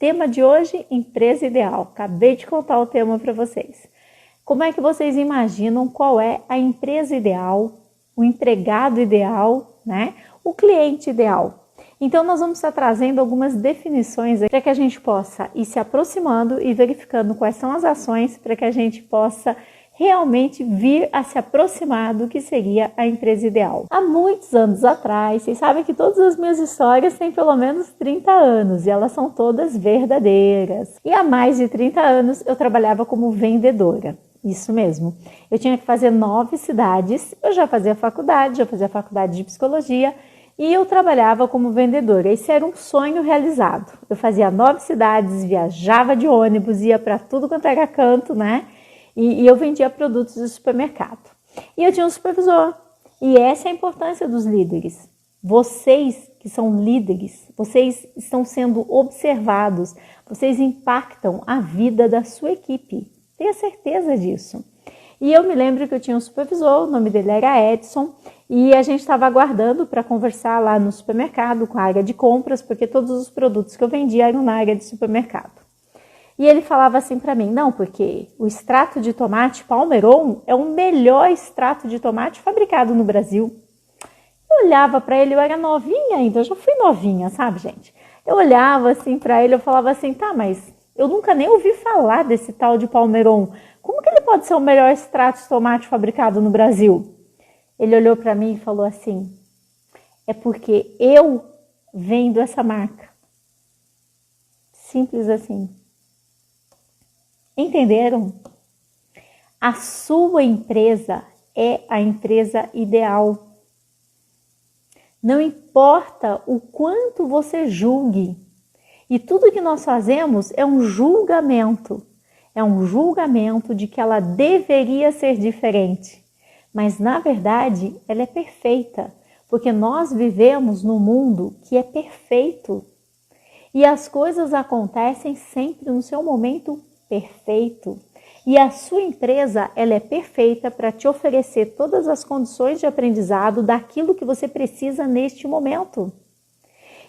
Tema de hoje, empresa ideal. Acabei de contar o tema para vocês. Como é que vocês imaginam qual é a empresa ideal, o empregado ideal, né? O cliente ideal? Então, nós vamos estar trazendo algumas definições para que a gente possa ir se aproximando e verificando quais são as ações para que a gente possa realmente vir a se aproximar do que seria a empresa ideal. Há muitos anos atrás, vocês sabem que todas as minhas histórias têm pelo menos 30 anos e elas são todas verdadeiras. E há mais de 30 anos eu trabalhava como vendedora. Isso mesmo. Eu tinha que fazer 9 cidades, eu já fazia faculdade de psicologia e eu trabalhava como vendedora. Esse era um sonho realizado. Eu fazia 9 cidades, viajava de ônibus, ia para tudo quanto era canto, né? E eu vendia produtos de supermercado. E eu tinha um supervisor. E essa é a importância dos líderes. Vocês que são líderes, vocês estão sendo observados, vocês impactam a vida da sua equipe. Tenha certeza disso. E eu me lembro que eu tinha um supervisor, o nome dele era Edson, e a gente estava aguardando para conversar lá no supermercado com a área de compras, porque todos os produtos que eu vendia eram na área de supermercado. E ele falava assim para mim, não, porque o extrato de tomate Palmeron é o melhor extrato de tomate fabricado no Brasil. Eu olhava para ele, eu era novinha ainda, eu já fui novinha, sabe, gente? Eu olhava assim para ele, eu falava assim, tá, mas eu nunca nem ouvi falar desse tal de Palmeron. Como que ele pode ser o melhor extrato de tomate fabricado no Brasil? Ele olhou para mim e falou assim, é porque eu vendo essa marca. Simples assim. Entenderam? A sua empresa é a empresa ideal. Não importa o quanto você julgue. E tudo que nós fazemos é um julgamento. É um julgamento de que ela deveria ser diferente. Mas, na verdade, ela é perfeita. Porque nós vivemos num mundo que é perfeito. E as coisas acontecem sempre no seu momento perfeito. E a sua empresa, ela é perfeita para te oferecer todas as condições de aprendizado daquilo que você precisa neste momento.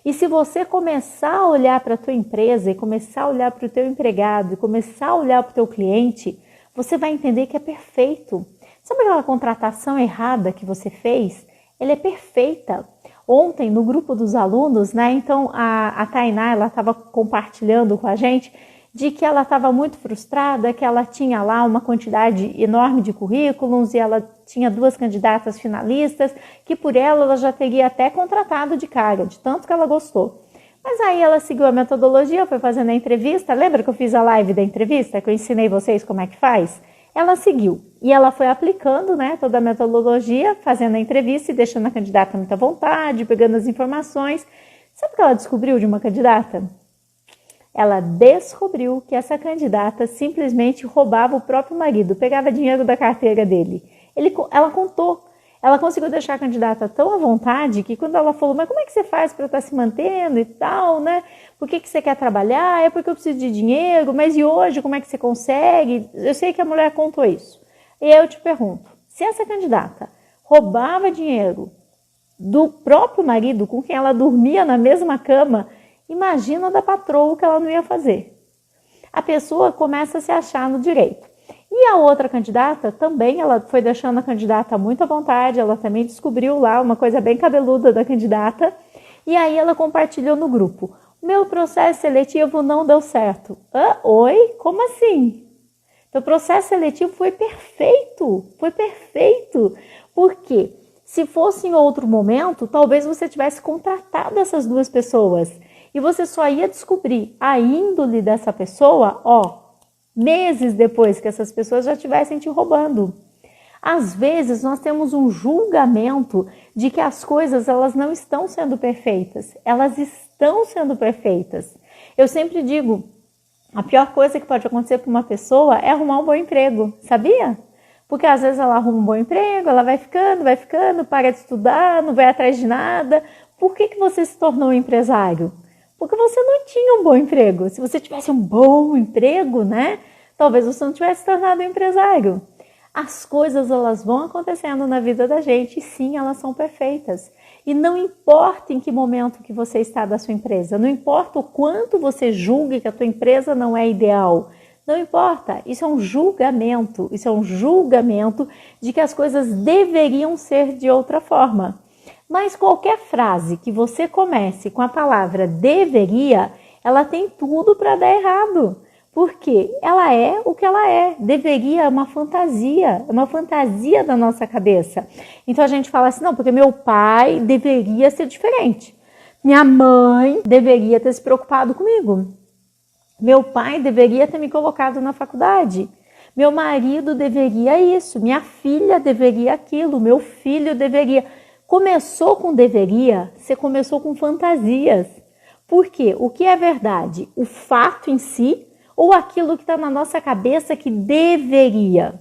E se você começar a olhar para a tua empresa e começar a olhar para o teu empregado e começar a olhar para o teu cliente, você vai entender que é perfeito. Sabe aquela contratação errada que você fez? Ela é perfeita. Ontem, no grupo dos alunos, né? Então a Tainá, ela estava compartilhando com a gente de que ela estava muito frustrada, que ela tinha lá uma quantidade enorme de currículos e ela tinha 2 candidatas finalistas, que por ela já teria até contratado de cara, de tanto que ela gostou. Mas aí ela seguiu a metodologia, foi fazendo a entrevista, lembra que eu fiz a live da entrevista, que eu ensinei vocês como é que faz? Ela seguiu e ela foi aplicando, né, toda a metodologia, fazendo a entrevista e deixando a candidata muito à vontade, pegando as informações. Sabe o que ela descobriu de uma candidata? Ela descobriu que essa candidata simplesmente roubava o próprio marido, pegava dinheiro da carteira dele. Ela contou, ela conseguiu deixar a candidata tão à vontade que quando ela falou, mas como é que você faz para estar se mantendo e tal, né? Por que você quer trabalhar? É porque eu preciso de dinheiro, mas e hoje como é que você consegue? Eu sei que a mulher contou isso. E eu te pergunto, se essa candidata roubava dinheiro do próprio marido com quem ela dormia na mesma cama, imagina da patroa o que ela não ia fazer. A pessoa começa a se achar no direito. E a outra candidata também, ela foi deixando a candidata muito à vontade, ela também descobriu lá uma coisa bem cabeluda da candidata, e aí ela compartilhou no grupo. Meu processo seletivo não deu certo. Oi? Como assim? Então, o processo seletivo foi perfeito. Por quê? Se fosse em outro momento, talvez você tivesse contratado essas 2 pessoas. E você só ia descobrir a índole dessa pessoa, meses depois que essas pessoas já estivessem te roubando. Às vezes nós temos um julgamento de que as coisas elas não estão sendo perfeitas. Elas estão sendo perfeitas. Eu sempre digo, a pior coisa que pode acontecer para uma pessoa é arrumar um bom emprego, sabia? Porque às vezes ela arruma um bom emprego, ela vai ficando, para de estudar, não vai atrás de nada. Por que você se tornou um empresário? Porque você não tinha um bom emprego. Se você tivesse um bom emprego, né? Talvez você não tivesse se tornado um empresário. As coisas, elas vão acontecendo na vida da gente e sim, elas são perfeitas. E não importa em que momento que você está da sua empresa, não importa o quanto você julgue que a tua empresa não é ideal, não importa, isso é um julgamento de que as coisas deveriam ser de outra forma. Mas qualquer frase que você comece com a palavra deveria, ela tem tudo para dar errado. Porque ela é o que ela é. Deveria é uma fantasia da nossa cabeça. Então a gente fala assim, não, porque meu pai deveria ser diferente. Minha mãe deveria ter se preocupado comigo. Meu pai deveria ter me colocado na faculdade. Meu marido deveria isso. Minha filha deveria aquilo. Meu filho deveria. Começou com deveria, você começou com fantasias. Por quê? O que é verdade? O fato em si ou aquilo que está na nossa cabeça que deveria?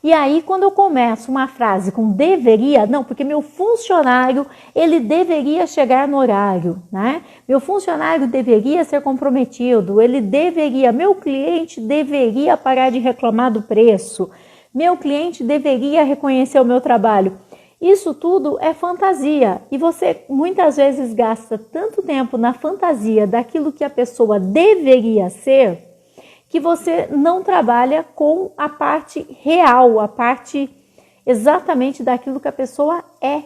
E aí, quando eu começo uma frase com deveria, não, porque meu funcionário, ele deveria chegar no horário, né? Meu funcionário deveria ser comprometido, ele deveria, meu cliente deveria parar de reclamar do preço, meu cliente deveria reconhecer o meu trabalho. Isso tudo é fantasia e você muitas vezes gasta tanto tempo na fantasia daquilo que a pessoa deveria ser que você não trabalha com a parte real, a parte exatamente daquilo que a pessoa é.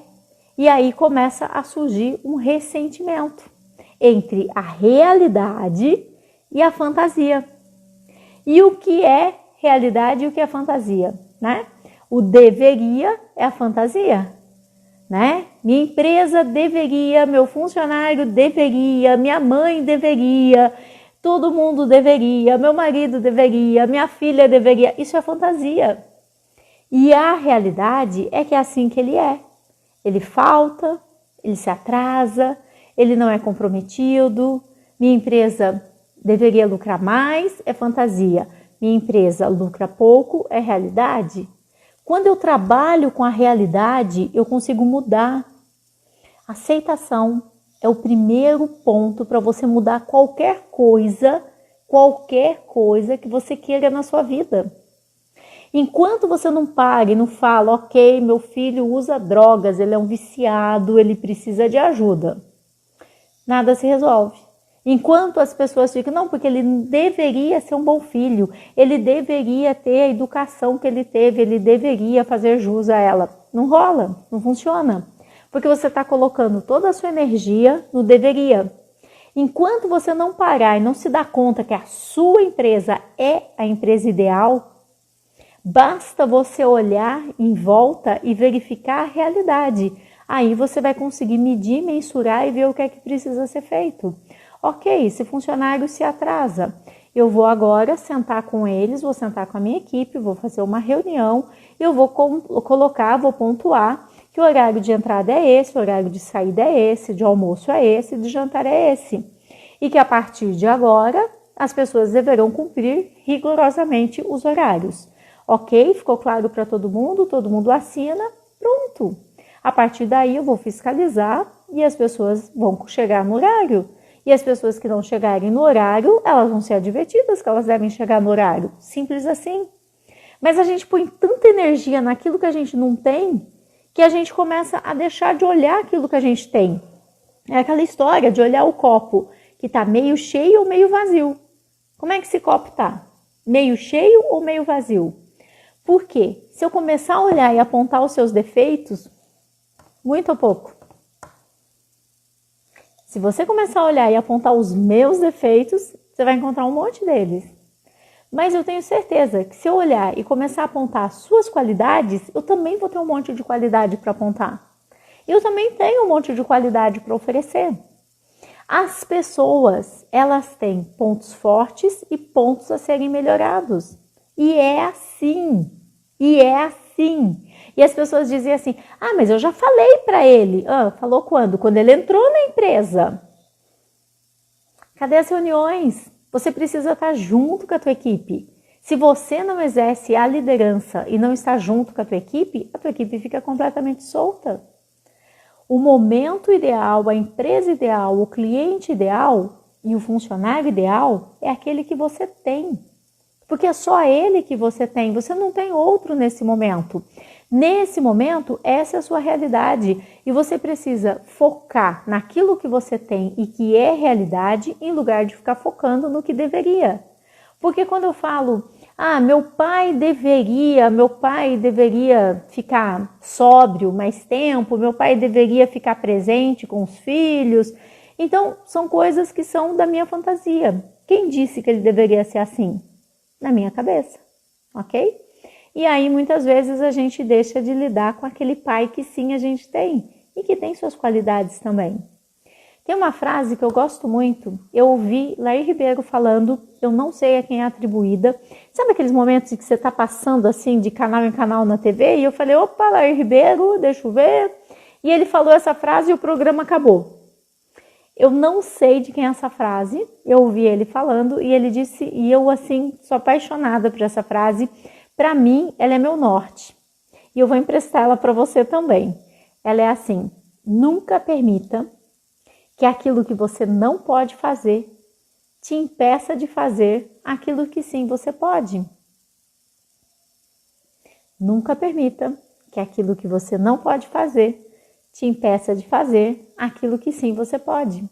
E aí começa a surgir um ressentimento entre a realidade e a fantasia. E o que é realidade e o que é fantasia, né? O deveria é a fantasia, né? Minha empresa deveria, meu funcionário deveria, minha mãe deveria, todo mundo deveria, meu marido deveria, minha filha deveria. Isso é fantasia. E a realidade é que é assim que ele é. Ele falta, ele se atrasa, ele não é comprometido. Minha empresa deveria lucrar mais, é fantasia. Minha empresa lucra pouco, é realidade. Quando eu trabalho com a realidade, eu consigo mudar. Aceitação é o primeiro ponto para você mudar qualquer coisa que você queira na sua vida. Enquanto você não para e não fala, ok, meu filho usa drogas, ele é um viciado, ele precisa de ajuda, nada se resolve. Enquanto as pessoas ficam, não, porque ele deveria ser um bom filho, ele deveria ter a educação que ele teve, ele deveria fazer jus a ela. Não rola, não funciona. Porque você está colocando toda a sua energia no deveria. Enquanto você não parar e não se dar conta que a sua empresa é a empresa ideal, basta você olhar em volta e verificar a realidade. Aí você vai conseguir medir, mensurar e ver o que é que precisa ser feito. Ok, esse funcionário se atrasa. Eu vou agora sentar com eles, vou sentar com a minha equipe, vou fazer uma reunião, eu vou vou pontuar que o horário de entrada é esse, o horário de saída é esse, de almoço é esse, de jantar é esse. E que a partir de agora, as pessoas deverão cumprir rigorosamente os horários. Ok? Ficou claro para todo mundo assina, pronto. A partir daí eu vou fiscalizar e as pessoas vão chegar no horário. E as pessoas que não chegarem no horário, elas vão ser advertidas que elas devem chegar no horário. Simples assim. Mas a gente põe tanta energia naquilo que a gente não tem, que a gente começa a deixar de olhar aquilo que a gente tem. É aquela história de olhar o copo que está meio cheio ou meio vazio. Como é que esse copo está? Meio cheio ou meio vazio? Por quê? Se eu começar a olhar e apontar os seus defeitos, muito ou pouco? Se você começar a olhar e apontar os meus defeitos, você vai encontrar um monte deles. Mas eu tenho certeza que se eu olhar e começar a apontar as suas qualidades, eu também vou ter um monte de qualidade para apontar. Eu também tenho um monte de qualidade para oferecer. As pessoas, elas têm pontos fortes e pontos a serem melhorados. E é assim. E as pessoas dizem assim, ah, mas eu já falei para ele. Ah, falou quando? Quando ele entrou na empresa. Cadê as reuniões? Você precisa estar junto com a tua equipe. Se você não exerce a liderança e não está junto com a tua equipe fica completamente solta. O momento ideal, a empresa ideal, o cliente ideal e o funcionário ideal é aquele que você tem. Porque é só ele que você tem, você não tem outro nesse momento. Nesse momento, essa é a sua realidade e você precisa focar naquilo que você tem e que é realidade em lugar de ficar focando no que deveria. Porque quando eu falo, meu pai deveria ficar sóbrio mais tempo, meu pai deveria ficar presente com os filhos. Então, são coisas que são da minha fantasia. Quem disse que ele deveria ser assim? Na minha cabeça, ok? E aí, muitas vezes, a gente deixa de lidar com aquele pai que sim a gente tem e que tem suas qualidades também. Tem uma frase que eu gosto muito, eu ouvi Lair Ribeiro falando, eu não sei a quem é atribuída. Sabe aqueles momentos em que você está passando assim de canal em canal na TV? E eu falei, opa, Lair Ribeiro, deixa eu ver. E ele falou essa frase e o programa acabou. Eu não sei de quem é essa frase, eu ouvi ele falando e ele disse, e eu assim, sou apaixonada por essa frase. Para mim, ela é meu norte. E eu vou emprestar ela para você também. Ela é assim, nunca permita que aquilo que você não pode fazer te impeça de fazer aquilo que sim você pode. Nunca permita que aquilo que você não pode fazer te impeça de fazer aquilo que sim você pode.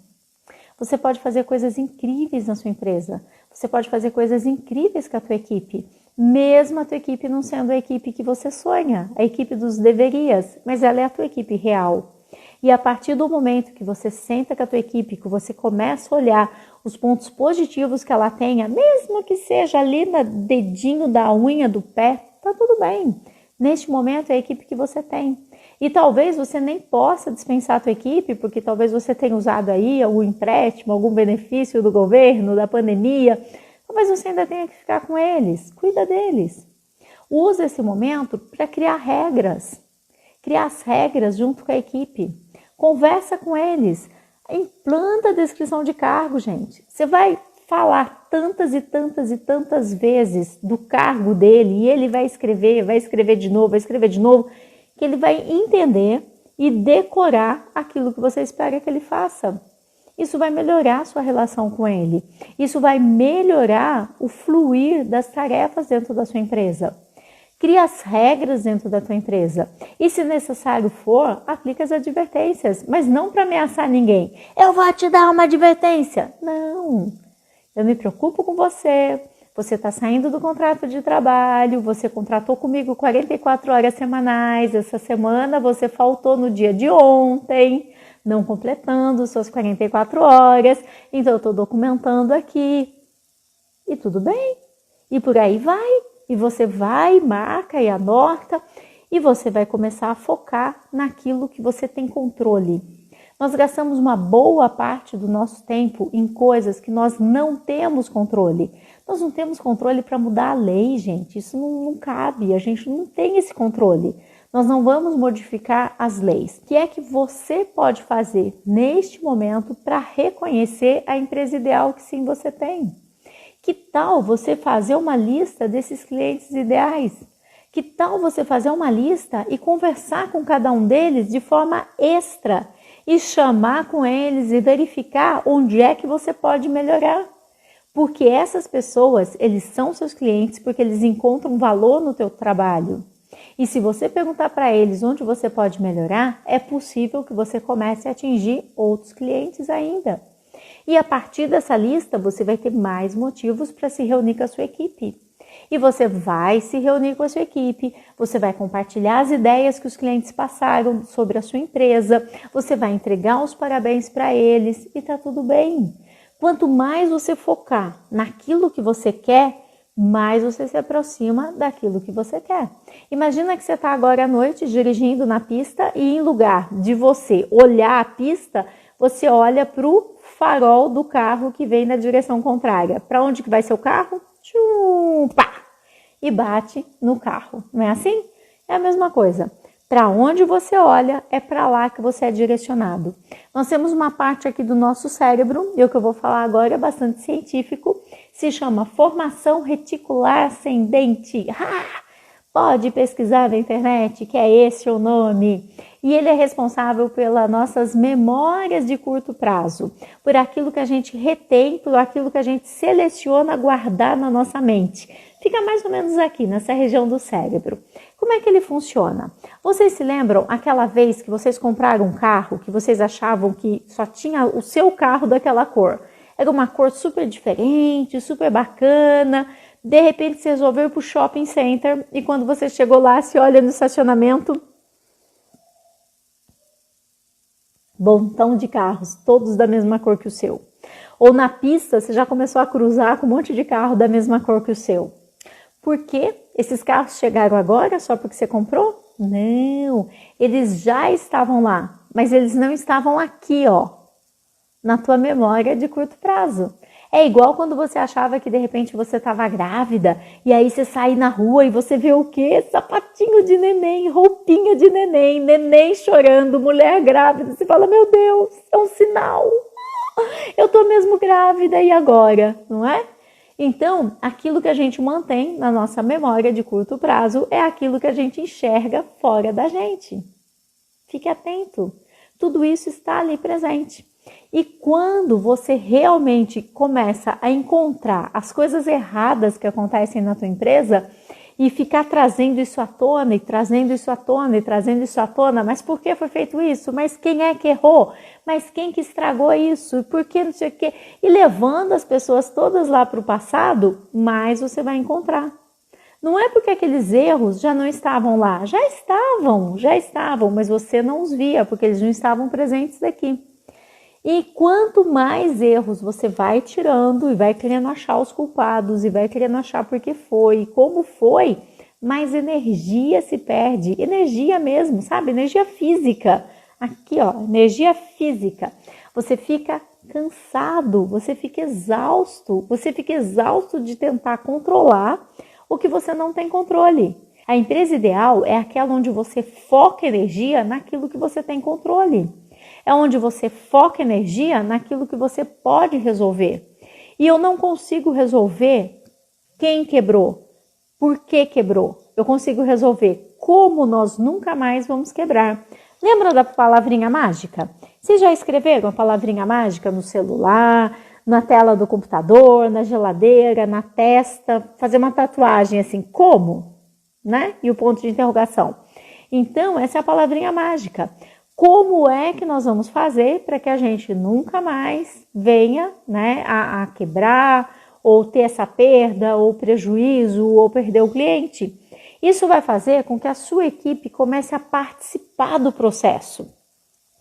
Você pode fazer coisas incríveis na sua empresa. Você pode fazer coisas incríveis com a tua equipe. Mesmo a tua equipe não sendo a equipe que você sonha, a equipe dos deverias, mas ela é a tua equipe real. E a partir do momento que você senta com a tua equipe, que você começa a olhar os pontos positivos que ela tenha, mesmo que seja ali no dedinho da unha do pé, tá tudo bem. Neste momento é a equipe que você tem. E talvez você nem possa dispensar a tua equipe, porque talvez você tenha usado aí algum empréstimo, algum benefício do governo, da pandemia. Talvez você ainda tenha que ficar com eles, cuida deles. Usa esse momento para criar regras. Criar as regras junto com a equipe. Conversa com eles. Implanta a descrição de cargo, gente. Você vai falar tantas e tantas e tantas vezes do cargo dele e ele vai escrever de novo, que ele vai entender e decorar aquilo que você espera que ele faça. Isso vai melhorar a sua relação com ele. Isso vai melhorar o fluir das tarefas dentro da sua empresa. Cria as regras dentro da tua empresa. E se necessário for, aplica as advertências. Mas não para ameaçar ninguém. Eu vou te dar uma advertência. Não. Eu me preocupo com você. Você está saindo do contrato de trabalho. Você contratou comigo 44 horas semanais. Essa semana você faltou no dia de ontem, não completando suas 44 horas. Então eu estou documentando aqui. E tudo bem. E por aí vai. E você vai, marca e anota, e você vai começar a focar naquilo que você tem controle. Nós gastamos uma boa parte do nosso tempo em coisas que nós não temos controle. Nós não temos controle para mudar a lei, gente. Isso não cabe, a gente não tem esse controle. Nós não vamos modificar as leis. O que é que você pode fazer neste momento para reconhecer a empresa ideal que sim você tem? Que tal você fazer uma lista desses clientes ideais? Que tal você fazer uma lista e conversar com cada um deles de forma extra e chamar com eles e verificar onde é que você pode melhorar? Porque essas pessoas, eles são seus clientes porque eles encontram valor no teu trabalho. E se você perguntar para eles onde você pode melhorar, é possível que você comece a atingir outros clientes ainda. E a partir dessa lista, você vai ter mais motivos para se reunir com a sua equipe. E você vai se reunir com a sua equipe, você vai compartilhar as ideias que os clientes passaram sobre a sua empresa, você vai entregar os parabéns para eles e tá tudo bem. Quanto mais você focar naquilo que você quer, mais você se aproxima daquilo que você quer. Imagina que você está agora à noite dirigindo na pista e em lugar de você olhar a pista, você olha para o farol do carro que vem na direção contrária. Para onde que vai seu carro? Tchum, pá! E bate no carro. Não é assim? É a mesma coisa. Para onde você olha, é para lá que você é direcionado. Nós temos uma parte aqui do nosso cérebro, e o que eu vou falar agora é bastante científico, se chama formação reticular ascendente. Pode pesquisar na internet, que é esse o nome. E ele é responsável pelas nossas memórias de curto prazo, por aquilo que a gente retém, por aquilo que a gente seleciona guardar na nossa mente. Fica mais ou menos aqui, nessa região do cérebro. Como é que ele funciona? Vocês se lembram aquela vez que vocês compraram um carro, que vocês achavam que só tinha o seu carro daquela cor? Era uma cor super diferente, super bacana. De repente você resolveu ir para o shopping center e quando você chegou lá, se olha no estacionamento, montão de carros, todos da mesma cor que o seu. Ou na pista, você já começou a cruzar com um monte de carro da mesma cor que o seu. Por quê? Esses carros chegaram agora só porque você comprou? Não, eles já estavam lá, mas eles não estavam aqui, ó, na tua memória de curto prazo. É igual quando você achava que de repente você estava grávida e aí você sai na rua e você vê o quê? Sapatinho de neném, roupinha de neném, neném chorando, mulher grávida. Você fala, meu Deus, é um sinal. Eu tô mesmo grávida e agora, não é? Então, aquilo que a gente mantém na nossa memória de curto prazo é aquilo que a gente enxerga fora da gente. Fique atento. Tudo isso está ali presente. E quando você realmente começa a encontrar as coisas erradas que acontecem na tua empresa e ficar trazendo isso à tona, e trazendo isso à tona, e trazendo isso à tona, mas por que foi feito isso? Mas quem é que errou? Mas quem que estragou isso? E por que não sei o quê? E levando as pessoas todas lá para o passado, mais você vai encontrar. Não é porque aqueles erros já não estavam lá, já estavam, mas você não os via, porque eles não estavam presentes daqui. E quanto mais erros você vai tirando e vai querendo achar os culpados e vai querendo achar por que foi e como foi, mais energia se perde. Energia mesmo, sabe? Energia física. Aqui, ó, energia física. Você fica cansado, você fica exausto de tentar controlar o que você não tem controle. A empresa ideal é aquela onde você foca energia naquilo que você tem controle. É onde você foca energia naquilo que você pode resolver. E eu não consigo resolver quem quebrou, por que quebrou. Eu consigo resolver como nós nunca mais vamos quebrar. Lembra da palavrinha mágica? Vocês já escreveram a palavrinha mágica no celular, na tela do computador, na geladeira, na testa, fazer uma tatuagem assim, como? Né? E o ponto de interrogação. Então, essa é a palavrinha mágica. Como é que nós vamos fazer para que a gente nunca mais venha, né, a quebrar, ou ter essa perda, ou prejuízo, ou perder o cliente? Isso vai fazer com que a sua equipe comece a participar do processo.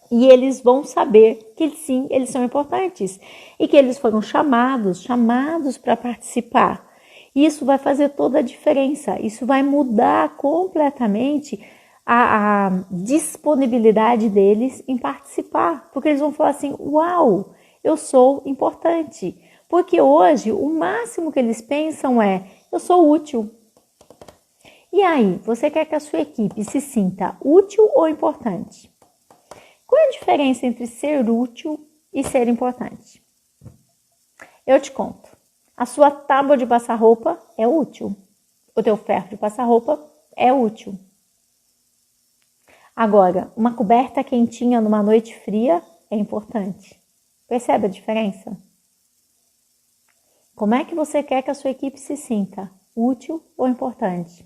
E eles vão saber que sim, eles são importantes. E que eles foram chamados para participar. Isso vai fazer toda a diferença. Isso vai mudar completamente a disponibilidade deles em participar, porque eles vão falar assim, uau, eu sou importante, porque hoje o máximo que eles pensam é, eu sou útil. E aí, você quer que a sua equipe se sinta útil ou importante? Qual é a diferença entre ser útil e ser importante? Eu te conto, a sua tábua de passar roupa é útil, o teu ferro de passar roupa é útil. Agora, uma coberta quentinha numa noite fria é importante. Percebe a diferença? Como é que você quer que a sua equipe se sinta? Útil ou importante?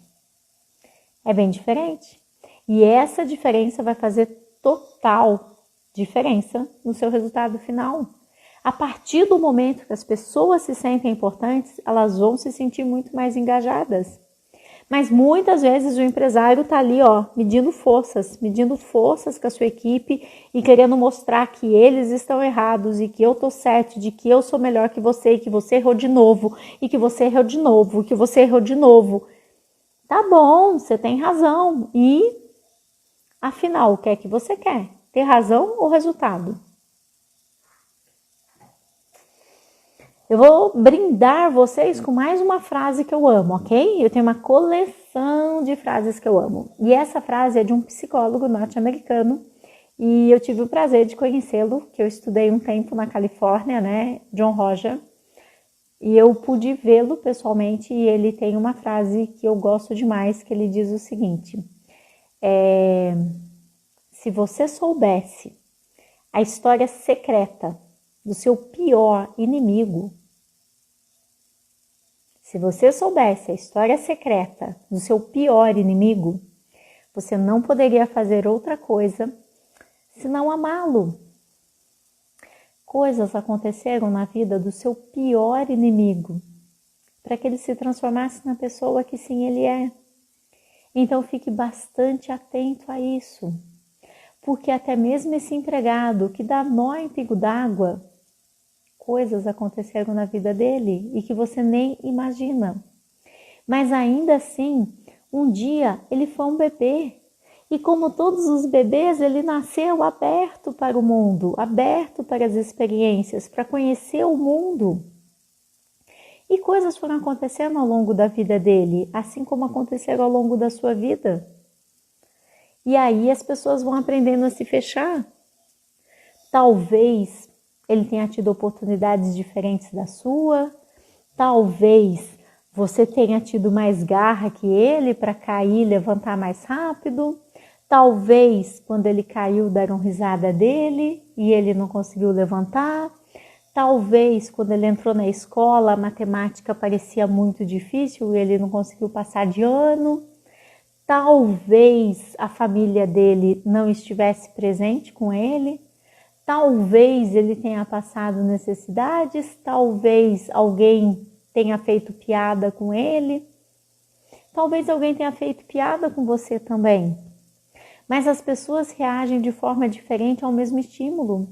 É bem diferente. E essa diferença vai fazer total diferença no seu resultado final. A partir do momento que as pessoas se sentem importantes, elas vão se sentir muito mais engajadas. Mas muitas vezes o empresário está ali, ó, medindo forças com a sua equipe e querendo mostrar que eles estão errados e que eu tô certo, de que eu sou melhor que você e que você errou de novo, e que você errou de novo, e que você errou de novo. Tá bom, você tem razão. E, afinal, o que é que você quer? Ter razão ou resultado? Eu vou brindar vocês com mais uma frase que eu amo, ok? Eu tenho uma coleção de frases que eu amo. E essa frase é de um psicólogo norte-americano. E eu tive o prazer de conhecê-lo, que eu estudei um tempo na Califórnia, né? John Roger. E eu pude vê-lo pessoalmente e ele tem uma frase que eu gosto demais, que ele diz o seguinte: se você soubesse a história secreta do seu pior inimigo, se você soubesse a história secreta do seu pior inimigo, você não poderia fazer outra coisa senão amá-lo. Coisas aconteceram na vida do seu pior inimigo para que ele se transformasse na pessoa que sim ele é. Então fique bastante atento a isso, porque até mesmo esse empregado que dá nó em pingo d'água, coisas aconteceram na vida dele e que você nem imagina. Mas ainda assim, um dia ele foi um bebê. E como todos os bebês, ele nasceu aberto para o mundo, aberto para as experiências, para conhecer o mundo. E coisas foram acontecendo ao longo da vida dele, assim como aconteceram ao longo da sua vida. E aí as pessoas vão aprendendo a se fechar. Talvez ele tenha tido oportunidades diferentes da sua, talvez você tenha tido mais garra que ele para cair e levantar mais rápido. Talvez, quando ele caiu, deram risada dele e ele não conseguiu levantar. Talvez, quando ele entrou na escola, a matemática parecia muito difícil e ele não conseguiu passar de ano. Talvez a família dele não estivesse presente com ele. Talvez ele tenha passado necessidades. Talvez alguém tenha feito piada com ele. Talvez alguém tenha feito piada com você também. Mas as pessoas reagem de forma diferente ao mesmo estímulo.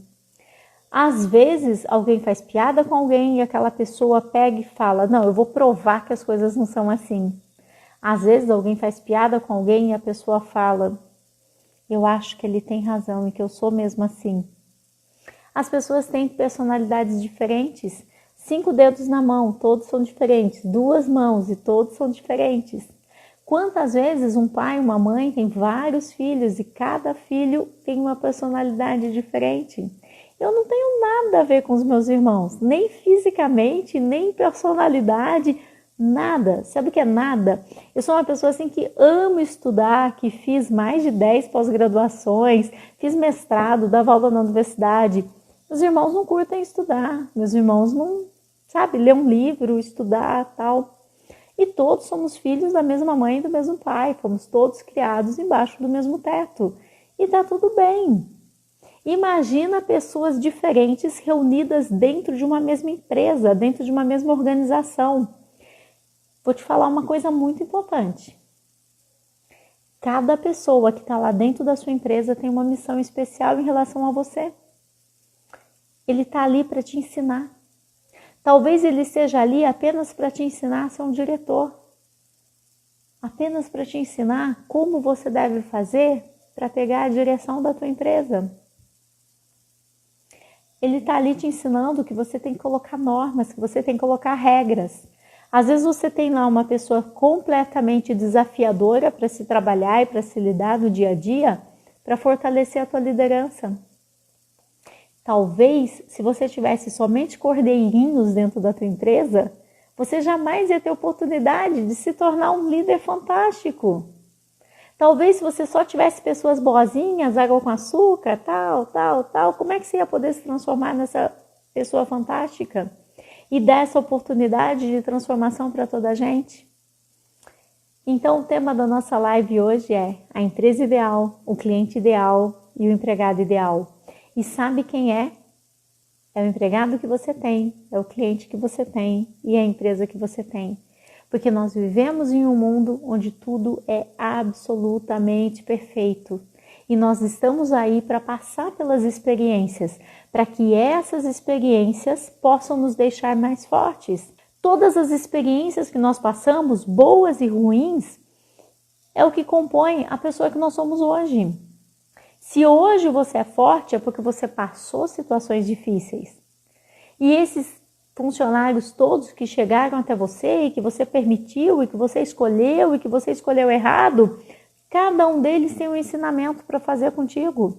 Às vezes, alguém faz piada com alguém e aquela pessoa pega e fala: não, eu vou provar que as coisas não são assim. Às vezes, alguém faz piada com alguém e a pessoa fala: eu acho que ele tem razão e que eu sou mesmo assim. As pessoas têm personalidades diferentes. 5 dedos na mão, todos são diferentes. 2 mãos e todos são diferentes. Quantas vezes um pai e uma mãe têm vários filhos e cada filho tem uma personalidade diferente? Eu não tenho nada a ver com os meus irmãos, nem fisicamente, nem personalidade, nada. Sabe o que é nada? Eu sou uma pessoa assim que amo estudar, que fiz mais de 10 pós-graduações, fiz mestrado, dava aula na universidade. Meus irmãos não curtem estudar, meus irmãos não, ler um livro, estudar, tal. E todos somos filhos da mesma mãe e do mesmo pai, fomos todos criados embaixo do mesmo teto. E tá tudo bem. Imagina pessoas diferentes reunidas dentro de uma mesma empresa, dentro de uma mesma organização. Vou te falar uma coisa muito importante. Cada pessoa que está lá dentro da sua empresa tem uma missão especial em relação a você. Ele está ali para te ensinar. Talvez ele esteja ali apenas para te ensinar a ser um diretor. Apenas para te ensinar como você deve fazer para pegar a direção da tua empresa. Ele está ali te ensinando que você tem que colocar normas, que você tem que colocar regras. Às vezes você tem lá uma pessoa completamente desafiadora para se trabalhar e para se lidar no dia a dia, para fortalecer a tua liderança. Talvez, se você tivesse somente cordeirinhos dentro da tua empresa, você jamais ia ter oportunidade de se tornar um líder fantástico. Talvez, se você só tivesse pessoas boazinhas, água com açúcar, tal, como é que você ia poder se transformar nessa pessoa fantástica? E dar essa oportunidade de transformação para toda a gente? Então, o tema da nossa live hoje é a empresa ideal, o cliente ideal e o empregado ideal. E sabe quem é? É o empregado que você tem, é o cliente que você tem e é a empresa que você tem. Porque nós vivemos em um mundo onde tudo é absolutamente perfeito. E nós estamos aí para passar pelas experiências, para que essas experiências possam nos deixar mais fortes. Todas as experiências que nós passamos, boas e ruins, é o que compõe a pessoa que nós somos hoje. Se hoje você é forte, é porque você passou situações difíceis. E esses funcionários todos que chegaram até você e que você permitiu e que você escolheu e que você escolheu errado, cada um deles tem um ensinamento para fazer contigo.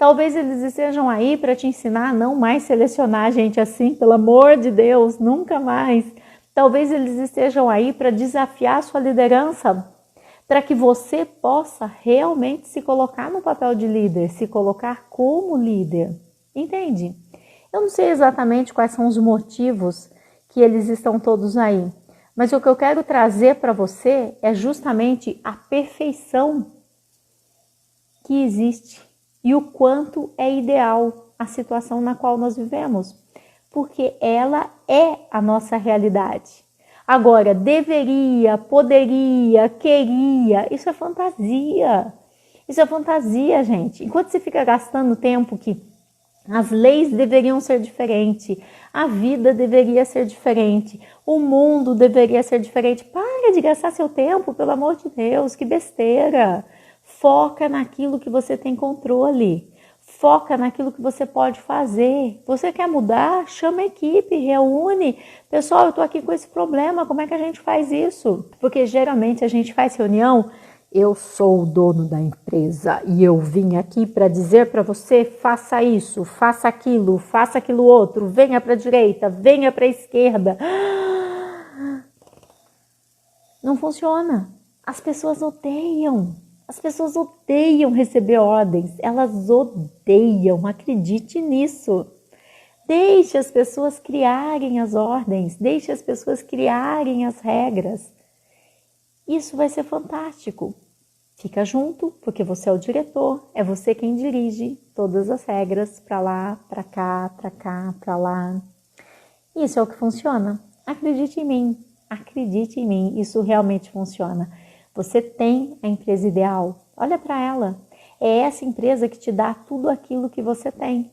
Talvez eles estejam aí para te ensinar a não mais selecionar gente assim, pelo amor de Deus, nunca mais. Talvez eles estejam aí para desafiar a sua liderança, para que você possa realmente se colocar no papel de líder, se colocar como líder. Entende? Eu não sei exatamente quais são os motivos que eles estão todos aí, mas o que eu quero trazer para você é justamente a perfeição que existe e o quanto é ideal a situação na qual nós vivemos, porque ela é a nossa realidade. Agora, deveria, poderia, queria, isso é fantasia. Isso é fantasia, gente. Enquanto você fica gastando tempo que as leis deveriam ser diferentes, a vida deveria ser diferente, o mundo deveria ser diferente. Para de gastar seu tempo, pelo amor de Deus, que besteira. Foca naquilo que você tem controle. Foca naquilo que você pode fazer. Você quer mudar? Chama a equipe, reúne. Pessoal, eu estou aqui com esse problema, como é que a gente faz isso? Porque geralmente a gente faz reunião, eu sou o dono da empresa e eu vim aqui para dizer para você, faça isso, faça aquilo outro, venha para a direita, venha para a esquerda. Não funciona. As pessoas odeiam. As pessoas odeiam receber ordens, elas odeiam, acredite nisso. Deixe as pessoas criarem as ordens, deixe as pessoas criarem as regras. Isso vai ser fantástico. Fica junto, porque você é o diretor, é você quem dirige todas as regras, para lá, para cá, para cá, para lá. Isso é o que funciona. Acredite em mim, isso realmente funciona. Você tem a empresa ideal, olha para ela. É essa empresa que te dá tudo aquilo que você tem.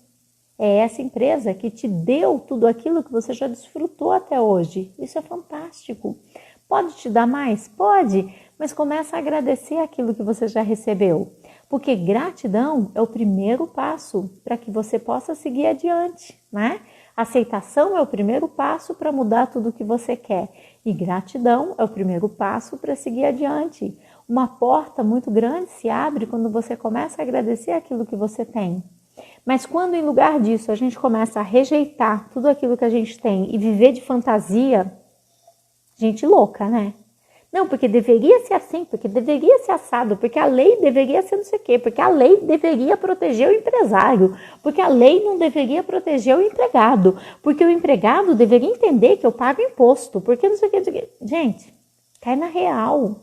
É essa empresa que te deu tudo aquilo que você já desfrutou até hoje. Isso é fantástico. Pode te dar mais? Pode, mas começa a agradecer aquilo que você já recebeu. Porque gratidão é o primeiro passo para que você possa seguir adiante, né? Aceitação é o primeiro passo para mudar tudo o que você quer. E gratidão é o primeiro passo para seguir adiante. Uma porta muito grande se abre quando você começa a agradecer aquilo que você tem. Mas quando em lugar disso a gente começa a rejeitar tudo aquilo que a gente tem e viver de fantasia, gente louca, né? Não, porque deveria ser assim, porque deveria ser assado, porque a lei deveria ser não sei o quê, porque a lei deveria proteger o empresário, porque a lei não deveria proteger o empregado, porque o empregado deveria entender que eu pago imposto, porque não sei o quê. Gente, cai na real.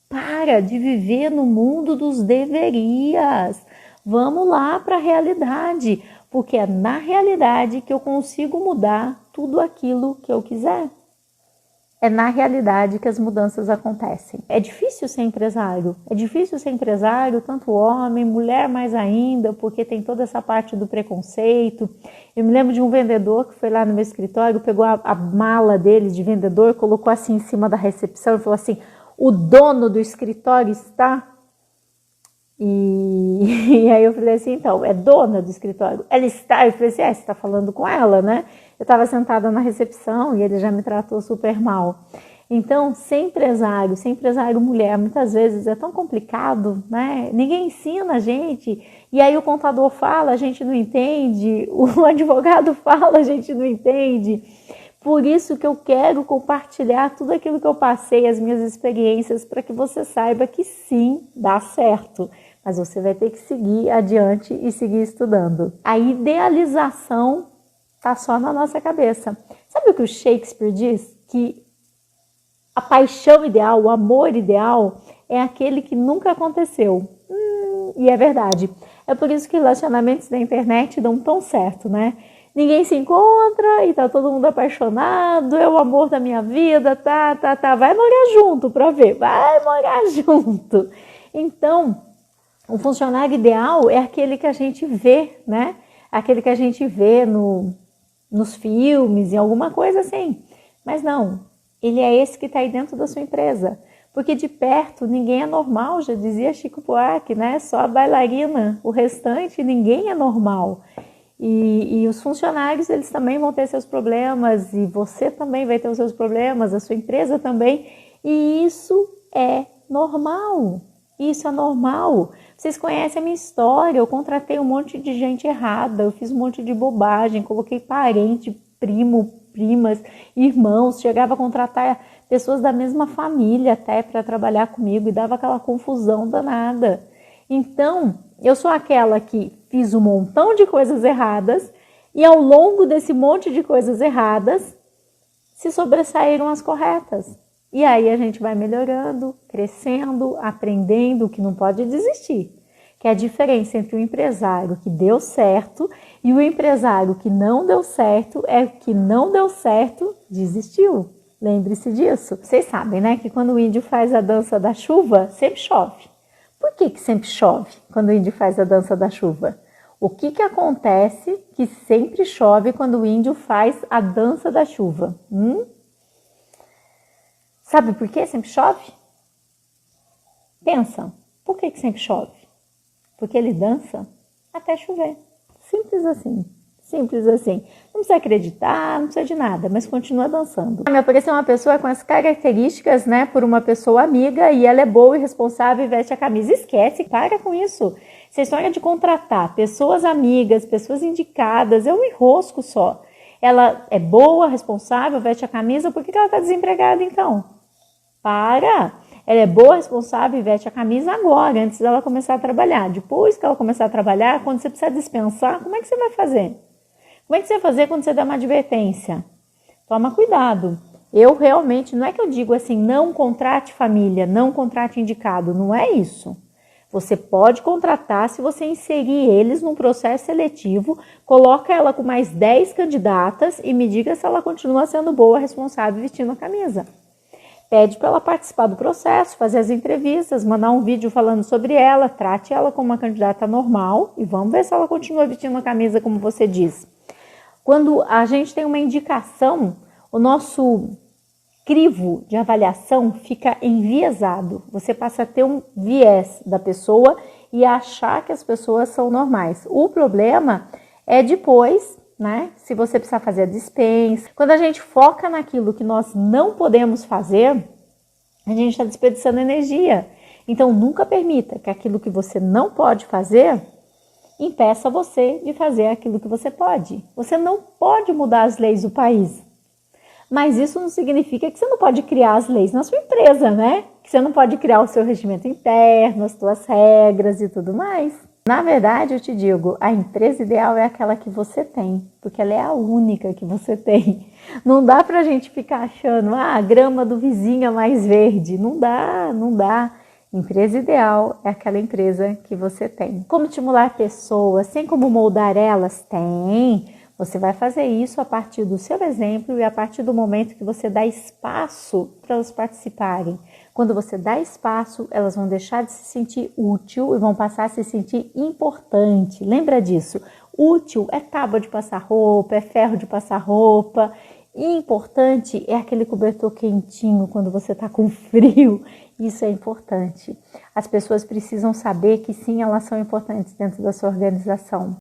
Para de viver no mundo dos deverias. Vamos lá para a realidade, porque é na realidade que eu consigo mudar tudo aquilo que eu quiser. É na realidade que as mudanças acontecem. É difícil ser empresário, tanto homem, mulher mais ainda, porque tem toda essa parte do preconceito. Eu me lembro de um vendedor que foi lá no meu escritório, pegou a mala dele de vendedor, colocou assim em cima da recepção e falou assim, o dono do escritório está... E aí eu falei assim, então, é dona do escritório? Ela está? Eu falei assim, você está falando com ela, né? Eu estava sentada na recepção e ele já me tratou super mal. Então, ser empresário mulher, muitas vezes é tão complicado, né? Ninguém ensina a gente. E aí o contador fala, a gente não entende. O advogado fala, a gente não entende. Por isso que eu quero compartilhar tudo aquilo que eu passei, as minhas experiências, para que você saiba que sim, dá certo. Mas você vai ter que seguir adiante e seguir estudando. A idealização está só na nossa cabeça. Sabe o que o Shakespeare diz? Que a paixão ideal, o amor ideal, é aquele que nunca aconteceu. E é verdade. É por isso que relacionamentos da internet dão tão certo, né? Ninguém se encontra e tá todo mundo apaixonado, é o amor da minha vida, tá. Vai morar junto pra ver, vai morar junto. Então, o funcionário ideal é aquele que a gente vê, né? Aquele que a gente vê nos filmes, em alguma coisa assim. Mas não, ele é esse que está aí dentro da sua empresa. Porque de perto ninguém é normal, já dizia Chico Buarque, né? Só a bailarina, o restante ninguém é normal. E os funcionários, eles também vão ter seus problemas, e você também vai ter os seus problemas, a sua empresa também. E isso é normal. Isso é normal. Vocês conhecem a minha história, eu contratei um monte de gente errada, eu fiz um monte de bobagem, coloquei parente, primo, primas, irmãos, chegava a contratar pessoas da mesma família até para trabalhar comigo e dava aquela confusão danada. Então, eu sou aquela que fiz um montão de coisas erradas e ao longo desse monte de coisas erradas, se sobressaíram as corretas. E aí a gente vai melhorando, crescendo, aprendendo, que não pode desistir. Que é a diferença entre o empresário que deu certo e o empresário que não deu certo é que não deu certo, desistiu. Lembre-se disso. Vocês sabem, né, que quando o índio faz a dança da chuva, sempre chove. Por que sempre chove quando o índio faz a dança da chuva? O que acontece que sempre chove quando o índio faz a dança da chuva? Sabe por que sempre chove? Pensa, por que sempre chove? Porque ele dança até chover. Simples assim. Simples assim. Não precisa acreditar, não precisa de nada, mas continua dançando. Me apareceu uma pessoa com as características, né, por uma pessoa amiga e ela é boa e responsável e veste a camisa. Esquece, para com isso. Essa história de contratar pessoas amigas, pessoas indicadas, é um enrosco só. Ela é boa, responsável, veste a camisa, por que ela está desempregada então? Para! Ela é boa, responsável e veste a camisa agora, antes dela começar a trabalhar. Depois que ela começar a trabalhar, quando você precisar dispensar, como é que você vai fazer? Como é que você vai fazer quando você der uma advertência? Toma cuidado. Eu realmente, não é que eu digo assim, não contrate família, não contrate indicado, não é isso. Você pode contratar se você inserir eles num processo seletivo, coloca ela com mais 10 candidatas e me diga se ela continua sendo boa, responsável e vestindo a camisa. Pede para ela participar do processo, fazer as entrevistas, mandar um vídeo falando sobre ela, trate ela como uma candidata normal e vamos ver se ela continua vestindo a camisa como você diz. Quando a gente tem uma indicação, o nosso crivo de avaliação fica enviesado. Você passa a ter um viés da pessoa e achar que as pessoas são normais. O problema é depois, né? Se você precisar fazer a dispensa. Quando a gente foca naquilo que nós não podemos fazer, a gente está desperdiçando energia. Então, nunca permita que aquilo que você não pode fazer impeça você de fazer aquilo que você pode. Você não pode mudar as leis do país. Mas isso não significa que você não pode criar as leis na sua empresa, né? Que você não pode criar o seu regimento interno, as suas regras e tudo mais. Na verdade, eu te digo, a empresa ideal é aquela que você tem, porque ela é a única que você tem. Não dá pra gente ficar achando, a grama do vizinho é mais verde. Não dá, não dá. Empresa ideal é aquela empresa que você tem. Como estimular pessoas? Tem como moldar elas? Tem. Você vai fazer isso a partir do seu exemplo e a partir do momento que você dá espaço para elas participarem. Quando você dá espaço, elas vão deixar de se sentir útil e vão passar a se sentir importante. Lembra disso? Útil é tábua de passar roupa, é ferro de passar roupa. E importante é aquele cobertor quentinho quando você está com frio. Isso é importante. As pessoas precisam saber que sim, elas são importantes dentro da sua organização.